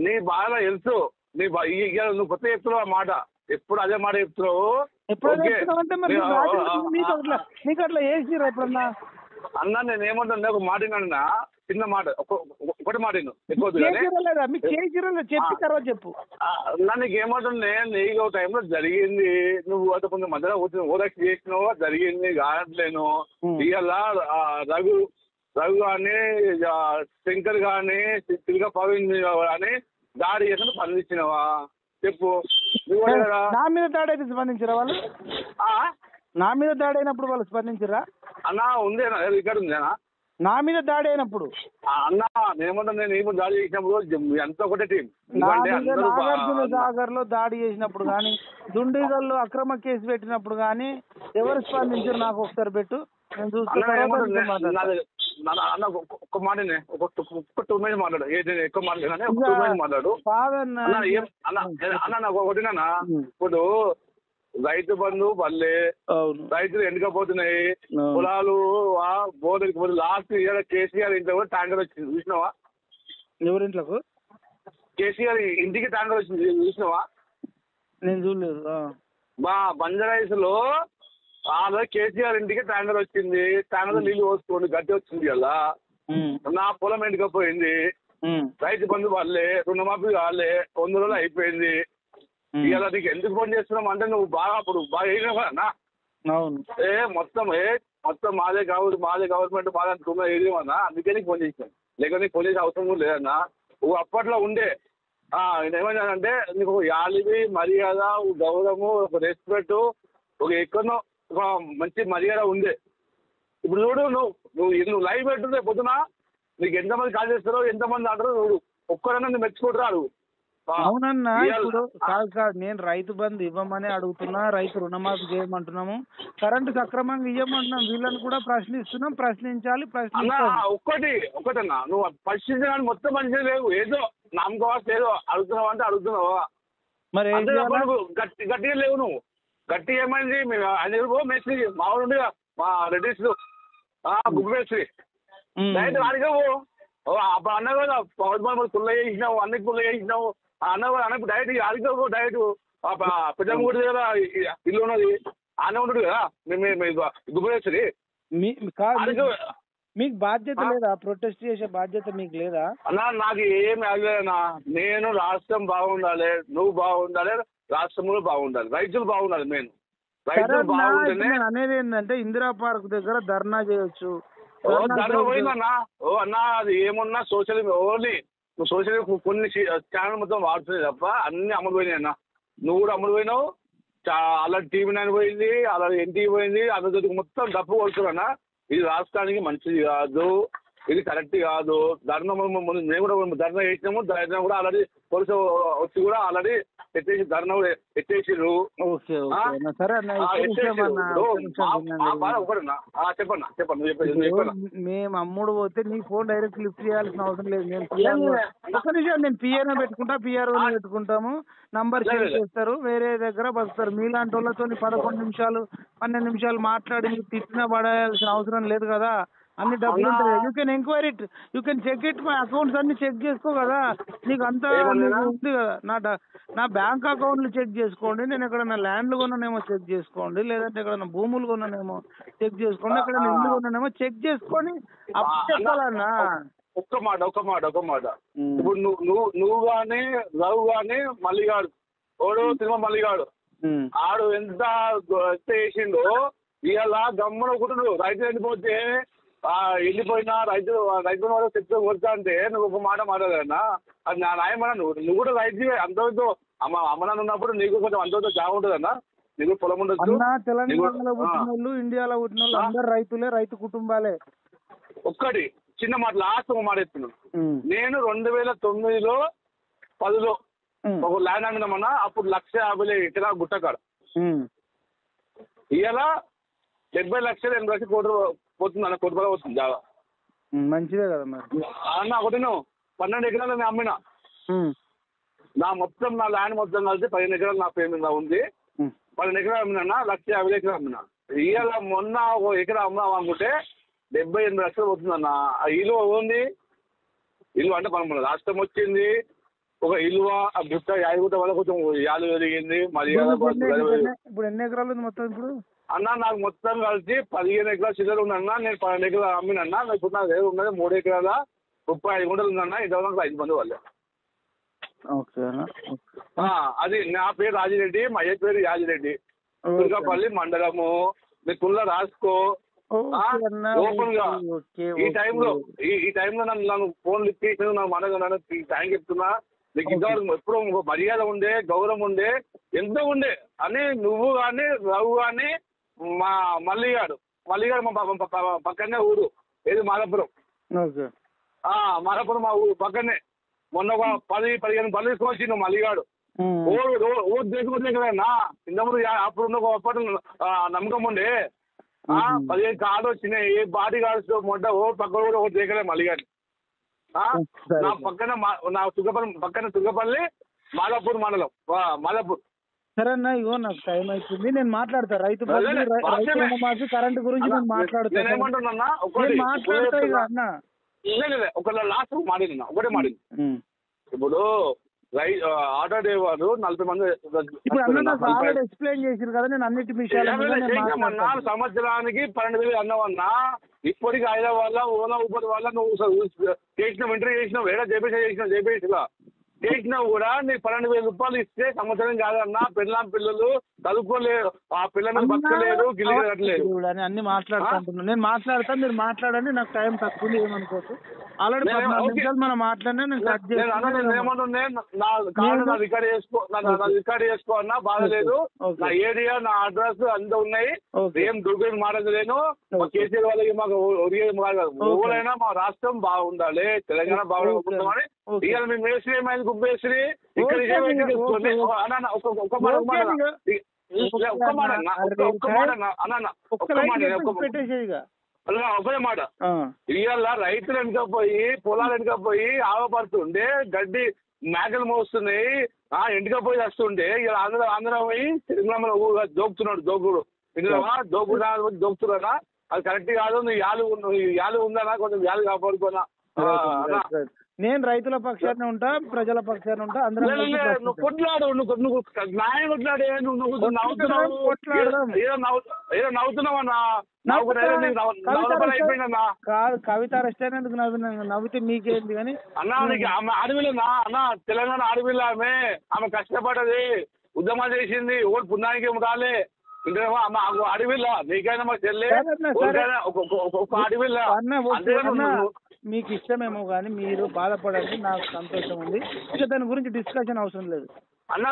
నీ బాధ తెలుసు. నువ్వు కొత్త చెప్తున్నావు ఆ మాట, ఎప్పుడు అదే మాట చెప్తున్నావు. మీకు అట్లా వేసిరా ఎప్పుడన్నా? అన్నా నేను ఏమంటున్నా, ఒక మాట విన్నా, చిన్న మాట, ఒకటి మాట ఎక్కువ చెప్పి తర్వాత చెప్పు. నీకు ఏమంటున్నా, నీకు ఒక టైంలో జరిగింది, నువ్వు అది కొంచెం మధ్యలో ఓదాక్షి చేసినావు, జరిగింది కావట్లేను. ఇవాళ రఘు కానీ శంకర్ కానీ తిరిగా పవన్ కానీ దాడి చేసిన స్పందించినవా చెప్పు. నా మీద దాడి అయితే స్పందించరా వాళ్ళు? నా మీద దాడి అయినప్పుడు వాళ్ళు స్పందించరా అన్నా? ఉంది ఇక్కడ ఉందేనా నా మీద దాడి అయినప్పుడు? అన్నా నేనేమంటా, నేను దాడి చేసినప్పుడు ఎంత ఒకటే టీం. నాగార్జున సాగర్ లో దాడి చేసినప్పుడు కానీ, దుండిగల్లో అక్రమ కేసు పెట్టినప్పుడు కానీ ఎవరు స్పందించారు? నాకు ఒకసారి పెట్టు, నేను చూస్తాను. అన్న ఒక్క మాట, ఒక 2 minutes మాట్లాడు, ఎక్కువ మాట్లాడు, ఒక 2 minutes మాట్లాడు అన్న. నాకు ఒకటినా, ఇప్పుడు రైతు బంధు పల్లె, రైతులు ఎండకపోతున్నాయి, పొలాలు బోర్డు. లాస్ట్ ఇయర్ కేసీఆర్ ఇంట్లో కూడా ట్యాంకర్ వచ్చింది, చూసినావా? ఎవరింట్లకు? కేసీఆర్ ఇంటికి ట్యాంకర్ వచ్చింది, చూసినావా? నేను చూడలేదు. మా బంజారాయిస్ లో కేసీఆర్ ఇంటికి ట్యాంకర్ వచ్చింది, ట్యాంకర్ నీళ్లు పోసుకోండి, గట్టి వచ్చింది కదా. నా పొలం ఎండకపోయింది, రైతు బంధు వాళ్ళే, రుణమాఫీ వాళ్ళే, 100 రోజులు అయిపోయింది. ఇలా నీకు ఎందుకు ఫోన్ చేస్తున్నాం అంటే, నువ్వు అప్పుడు బాగా వేసినావు కదా. మొత్తం మాదే గవర్నమెంట్ బాగా అనుకున్న ఏరియమన్నా, అందుకే నీకు ఫోన్ చేసినాను. లేకపోతే నీకు ఫోన్ చేసే అవసరం కూడా లేదన్నా. నువ్వు అప్పట్లో ఉండే ఏమన్నానంటే, నీకు ఒక యాలివి మర్యాద, గౌరవము, ఒక రెస్పెక్ట్, ఒక ఎక్కడో ఒక మంచి మర్యాద ఉండే. ఇప్పుడు చూడు, నువ్వు లైవ్ పెట్టుంటే పొద్దున నీకు ఎంతమంది కాల్ చేస్తారో, ఎంతమంది అంటారో చూడు, ఒక్కరన్నా నువ్వు మెచ్చుకుంటారు. అవునన్నా, ఇప్పుడు కాదు నేను రైతు బంధు ఇవ్వమని అడుగుతున్నా, రైతు రుణమాఫీ చేయమంటున్నాము, కరెంటు సక్రమంగా ఇవ్వమంటున్నాం, వీళ్ళని కూడా ప్రశ్నిస్తున్నాం, ప్రశ్నించాలి. ఒకటన్నా, నువ్వు ప్రశ్నించడానికి మొత్తం మంచిగా లేవు, ఏదో నమ్మకం ఏదో అడుగుతున్నావు అంటే అడుగుతున్నావా, మరి గట్టిగా లేవు. నువ్వు గట్టి ఏమైంది, మేస్త్రి మామూలు ఉండే మా రెడ్డిస్ బుక్ మేస్త్రి డైరెక్ట్ అడిగావు. అప్పుడు అన్న కదా పుల్ల చేసినావు, అన్నికి పుల్ల చేసినావు అన్న డైరెక్ట్ అడిగావు. డైరెక్ట్ పెద్దమూడి దగ్గర ఇల్లు ఉన్నది, అన్న ఉండడు కదా బుక్ మేస్త్రి. మీకు బాధ్యత లేదా? ప్రొటెస్ట్ చేసే బాధ్యత మీకు లేదా? అన్నా నాకు ఏమి అడగలేదన్నా. నేను రాష్ట్రం బాగుండాలి, నువ్వు బాగుండాలి, రాష్ట్రంలో బాగుండాలి, రైతులు బాగుండాలి. మెయిన్ రైతులు బాగుంటేనే. అనేది ఏంటంటే, ఇందిరా పార్క్ దగ్గర ధర్నా చేయొచ్చు. ధర్నా పోయిందన్నా. అన్నా అది ఏమున్నా సోషల్ ఓన్లీ నువ్వు సోషల్ కొన్ని ఛానల్ మొత్తం వాడుతున్నాయి తప్ప అన్ని అమలు పోయినాయి అన్న. నువ్వు కూడా అమలు పోయినావు, అలాంటి టీవీ 9 పోయింది, అలాంటి ఎన్టీవీ పోయింది, అందరికి మొత్తం డబ్బు కొడుతున్నా. ఇది రాష్ట్రానికి మంచిది కాదు, ఇది కరెక్ట్ కాదు. ధర్నా మేము కూడా ధర్నా చేసినాము, ధర్నా కూడా ఆల్రెడీ పోలీసు వచ్చి కూడా ఆల్రెడీ ఎత్తేసి ధర్నా కూడా ఎత్తేసిర్రు. మేము అమ్ముడు పోతే నీ ఫోన్ డైరెక్ట్ లిఫ్ట్ చేయాల్సిన అవసరం లేదు. నేను పిఆర్ఓ పెట్టుకుంటా, పిఆర్ఓ పెట్టుకుంటాము, నంబర్ షేర్ చేస్తారు, వేరే దగ్గర బస్తారు. మీలాంటి వాళ్ళతో 11 నిమిషాలు 12 నిమిషాలు మాట్లాడి మీరు తిట్టినా పడాల్సిన అవసరం లేదు కదా. అన్ని డబ్బులు ఉంటాయి. You can enquiry it, you can check it, my accounts అన్ని చెక్ చేసుకో కదా. నీకు అంతా ఉంది కదా. నా బ్యాంక్ అకౌంట్లు చెక్ చేసుకోండి, నేను ఎక్కడన్నా ల్యాండ్లు కొన్నానేమో చెక్ చేసుకోండి, లేదంటే ఎక్కడన్నా భూములు కొన్నానేమో చెక్ చేసుకోండి, ఎక్కడన్నా ఇల్లు కొన్నానేమో చెక్ చేసుకొని అప్పుడు చెప్పాలన్నా. ఒక్క మాట ఇప్పుడు నువ్వు గానీ రఘు గానీ మల్లిగాడు ఓడు తిరుమల మల్లిగాడు ఆడు ఎంత వేసిండో ఇవాళ గమ్మున ఒకటి రైతు ఎండిపోతే వెళ్ళిపోయినా రైతు వాళ్ళు చెప్తూ కొడతా అంటే నువ్వు ఒక మాట మాట్లాడన్నా. అది నా న్యాయమన్నా. నువ్వు కూడా రైతు అంతతో అమ్మనాన్న ఉన్నప్పుడు నీకు కొంచెం అంతతో జాగ ఉంటుందన్నా, నీకు పొలం ఉండొచ్చు. తెలంగాణలో పుట్టిన వాళ్ళు, ఇండియాలో పుట్టిన వాళ్ళు అందరు రైతులే, రైతు కుటుంబాలే. ఒక్కటి చిన్న మాట, లాస్ట్ ఒక మాట చెప్తున్నాను. నేను 2009లో 10లో ఒక ల్యాండ్ అమ్మినామన్నా. అప్పుడు 1,50,000 ఎకరా గుట్టకాడ. ఇవాళ 70 లక్షలు 80 లక్షలు పోతుంది అన్న, కోటి రూపాయలు పోతుంది జాగా. మంచిదే కదా మరి అన్న. ఒకటి 12 ఎకరాలు నేను అమ్మినా. నా ల్యాండ్ మొత్తం కలిసి 15 ఎకరాలు నా పేరు మీద ఉంది. 12 ఎకరాలు అమ్మినా, 1,50,000 ఎకరాలు అమ్మినా. ఇవాళ మొన్న ఒక ఎకరా అమ్మాం అనుకుంటే 78 లక్షలు పోతుందన్న. ఆ ఇల్లు ఉంది. ఇల్లు అంటే మనం రాష్ట్రం వచ్చింది, ఒక ఇల్వ ఆ గుట్ట యాదగుట్ట వల్ల కొంచెం యాలు పెరిగింది మర్యాద. ఇప్పుడు ఎన్ని ఎకరాలు ఉంది మొత్తం ఇప్పుడు? అన్న నాకు మొత్తం కలిసి 15 ఎకరాల చిల్లర ఉందన్న. నేను 12 ఎకరాలు అమ్మినన్నా. ఇప్పుడు నాకు దగ్గర ఉన్నది 3 ఎకరాల 35 గుంటలు ఉందన్న. ఇంతవరకు 5 మంది వాళ్ళే. అది నా పేరు రాజిరెడ్డి, మా అయ్య పేరు యాజిరెడ్డి, దుర్గాపల్లి మండలము. మీరు తుల్ల రాసుకో. ఓపెన్ గా ఈ టైంలో నన్ను ఫోన్ లిఫ్ట్ చేసిన నాకు మనకు థ్యాంక్ చెప్తున్నా. నీకు ఇంతవరకు ఎప్పుడూ మర్యాద ఉండే, గౌరవం ఉండే, ఎంతో ఉండే అని నువ్వు కానీ రఘు కానీ మా మల్లిగాడు మా పక్కనే ఊరు ఏది మాదాపురం. మాదాపురం మా ఊరు పక్కనే. మొన్న ఒక 10-15 పనులు తీసుకొని వచ్చిండు మల్లిగాడు. ఓ దేశం కదన్నా. ఇంతకుముందు అప్పుడు నమ్మకం ఉండే 15 కార్డు వచ్చినాయి. బాడీ గార్డ్స్ మొట్ట ఓ పక్క కూడా ఒకటి దేకలే మల్లిగాడు. నా పక్కన నా తుర్గపల్లి మాదాపూర్ మండలం మాదాపూర్. సరే అన్న, ఇగో నాకు టైం అవుతుంది, నేను మాట్లాడతా. రైతు కరెంట్ గురించి నేను మాట్లాడతాను. ఏమంటున్నా ఒక లాస్ట్ మాడింది ఒకటే మాడింది. ఇప్పుడు ఆటో డ్రైవర్ 40 మంది ఎక్స్ప్లెయిన్ చేసారు కదా. నేను అన్నిటి విషయాలు సంవత్సరానికి 12,000 అన్నవన్నా. ఇప్పటికి హైదరాబాద్ వల్ల ఓలా ఊబర్ వల్ల నువ్వు చేసిన ఇంటర్వ్యూ చేసినావు, ఏడా జేపీసీలా చేసినా కూడా నీకు 12,000 రూపాయలు ఇస్తే సంవత్సరం కాదన్నా. పిల్లలు చదువుకోలేరు, ఆ పిల్లలు బతకలేరు, గిల్లి కట్టలేరు. అన్ని మాట్లాడుకుంటున్నాను, నేను మాట్లాడతాను, మీరు మాట్లాడండి. నాకు టైం తక్కువ ఏమనుకోవచ్చు. ఆల్రెడీ 14 నిమిషాలు మనం మాట్లాడినా నేను కట్ చేస్తాను. ఏమన్నా నా కార్డు రికార్డ్ చేసుకో అన్నా, బాధలేదు. నా ఏరియా, నా అడ్రస్ అంతా ఉన్నాయి. ఏం దుర్గం మాట్లాడలేను. కేసీఆర్ వాళ్ళకి మాకు ఎవరైనా మా రాష్ట్రం బాగుండాలి, తెలంగాణ బాగుండాలి. ఇవాళ మీ మేస్త్రి ఏమైంది? గుబ్బేశ్రీ ఇక్కడ ఒకటే మాట. ఇవాళ రైతులు వెనుకపోయి పొలాలు వెనుకపోయి ఆవపడుతుండే గడ్డి మేకలు మోస్తున్నాయి, ఎండుకపోయి వస్తుండే. ఇలా ఆంధ్ర పోయి తెలంగాణ దోపుతున్నాడు. దోపుతున్నాడా? అది కరెక్ట్ కాదు. నువ్వు యాలు ఉందన్నా, కొంచెం యాలు కాపాడుకోనా. నేను రైతుల పక్షాన్ని ఉంటా, ప్రజల పక్షాన్ని ఉంటా. అందరూ కొట్లాడు, నువ్వు న్యాయం కొట్లాడే. నువ్వు ఏదో నవ్వుతున్నావన్నా. అయిపోయిందన్నా. కాదు, కవిత అరెస్ట్ అయినందుకు నవ్వితే మీకేంది కానీ అన్నా. నీకు ఆమె అడవిలోనా అన్నా? తెలంగాణ అడవిలో ఆమె కష్టపడ్డది, ఉద్యమం చేసింది. ఓడి పుణ్యానికి రాలే. ఇంకేమో అడవిలో నీకైనా మాకు చెల్లె ఒక అడవిలో. మీకు ఇష్టమేమో కానీ మీరు బాధపడండి, నాకు సంతోషం ఉంది. ఇక దాని గురించి డిస్కషన్ అవసరం లేదు అన్న.